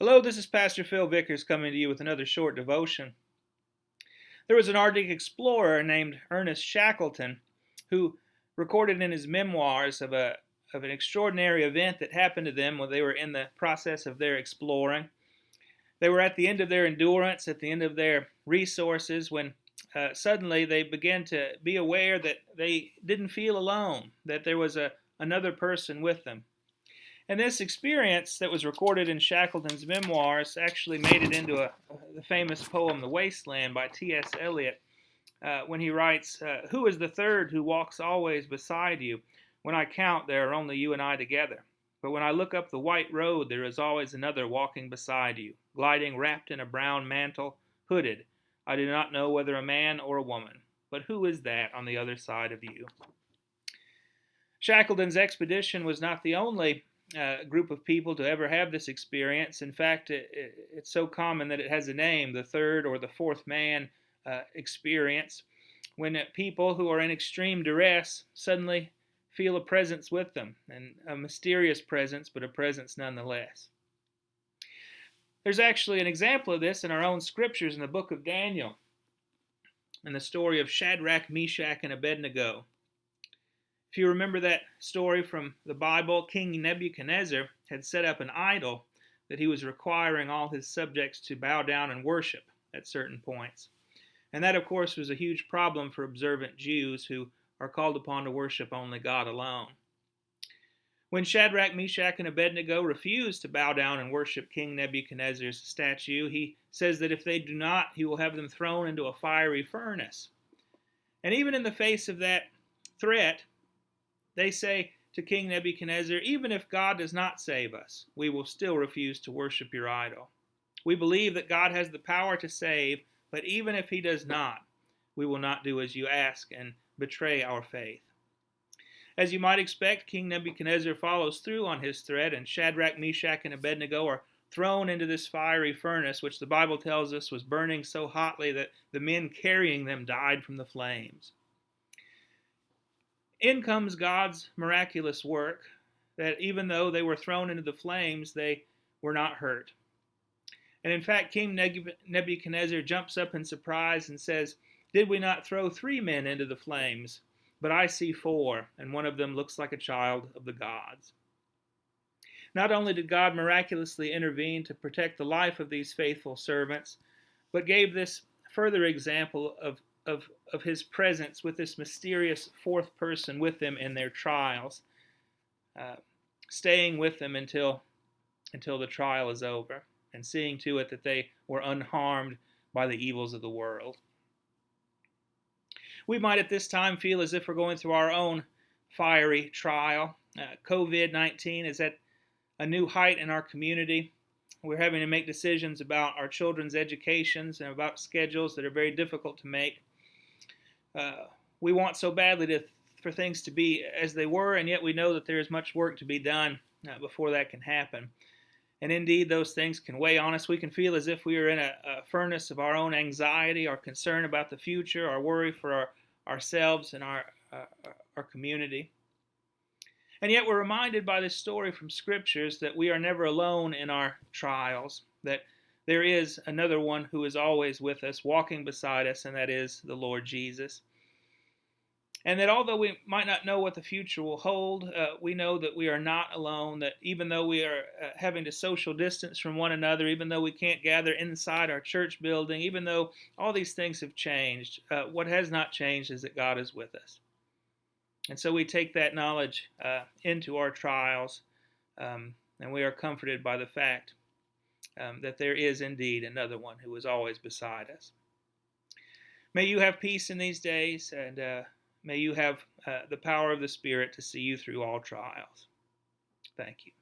Hello, this is Pastor Phil Vickers coming to you with another short devotion. There was an Arctic explorer named Ernest Shackleton who recorded in his memoirs of an extraordinary event that happened to them when they were in the process of their exploring. They were at the end of their endurance, at the end of their resources, when suddenly they began to be aware that they didn't feel alone, that there was another person with them. And this experience that was recorded in Shackleton's memoirs actually made it into the famous poem The Wasteland by T.S. Eliot, when he writes, "Who is the third who walks always beside you? When I count, there are only you and I together. But when I look up the white road, there is always another walking beside you, gliding wrapped in a brown mantle, hooded. I do not know whether a man or a woman. But who is that on the other side of you?" Shackleton's expedition was not the only group of people to ever have this experience. In fact, it's so common that it has a name, the third or the fourth man experience, when people who are in extreme duress suddenly feel a presence with them, and a mysterious presence, but a presence nonetheless. There's actually an example of this in our own scriptures in the book of Daniel, in the story of Shadrach, Meshach, and Abednego. If you remember that story from the Bible, King Nebuchadnezzar had set up an idol that he was requiring all his subjects to bow down and worship at certain points. And that, of course, was a huge problem for observant Jews who are called upon to worship only God alone. When Shadrach, Meshach, and Abednego refused to bow down and worship King Nebuchadnezzar's statue, he says that if they do not, he will have them thrown into a fiery furnace. And even in the face of that threat, they say to King Nebuchadnezzar, "Even if God does not save us, we will still refuse to worship your idol. We believe that God has the power to save, but even if he does not, we will not do as you ask and betray our faith." As you might expect, King Nebuchadnezzar follows through on his threat, and Shadrach, Meshach, and Abednego are thrown into this fiery furnace, which the Bible tells us was burning so hotly that the men carrying them died from the flames. In comes God's miraculous work, that even though they were thrown into the flames, they were not hurt. And in fact, King Nebuchadnezzar jumps up in surprise and says, "Did we not throw 3 men into the flames? But I see 4, and one of them looks like a child of the gods." Not only did God miraculously intervene to protect the life of these faithful servants, but gave this further example of his presence with this mysterious fourth person with them in their trials, staying with them until the trial is over, and seeing to it that they were unharmed by the evils of the world. We might at this time feel as if we're going through our own fiery trial. COVID-19 is at a new height in our community. We're having to make decisions about our children's educations and about schedules that are very difficult to make. We want so badly for things to be as they were, and yet we know that there is much work to be done before that can happen. And indeed, those things can weigh on us. We can feel as if we are in a furnace of our own anxiety, our concern about the future, our worry for ourselves and our community. And yet we're reminded by this story from Scriptures that we are never alone in our trials, that there is another one who is always with us, walking beside us, and that is the Lord Jesus. And that although we might not know what the future will hold, we know that we are not alone, that even though we are having to social distance from one another, even though we can't gather inside our church building, even though all these things have changed, what has not changed is that God is with us. And so we take that knowledge into our trials, and we are comforted by the fact that there is indeed another one who is always beside us. May you have peace in these days, and may you have the power of the Spirit to see you through all trials. Thank you.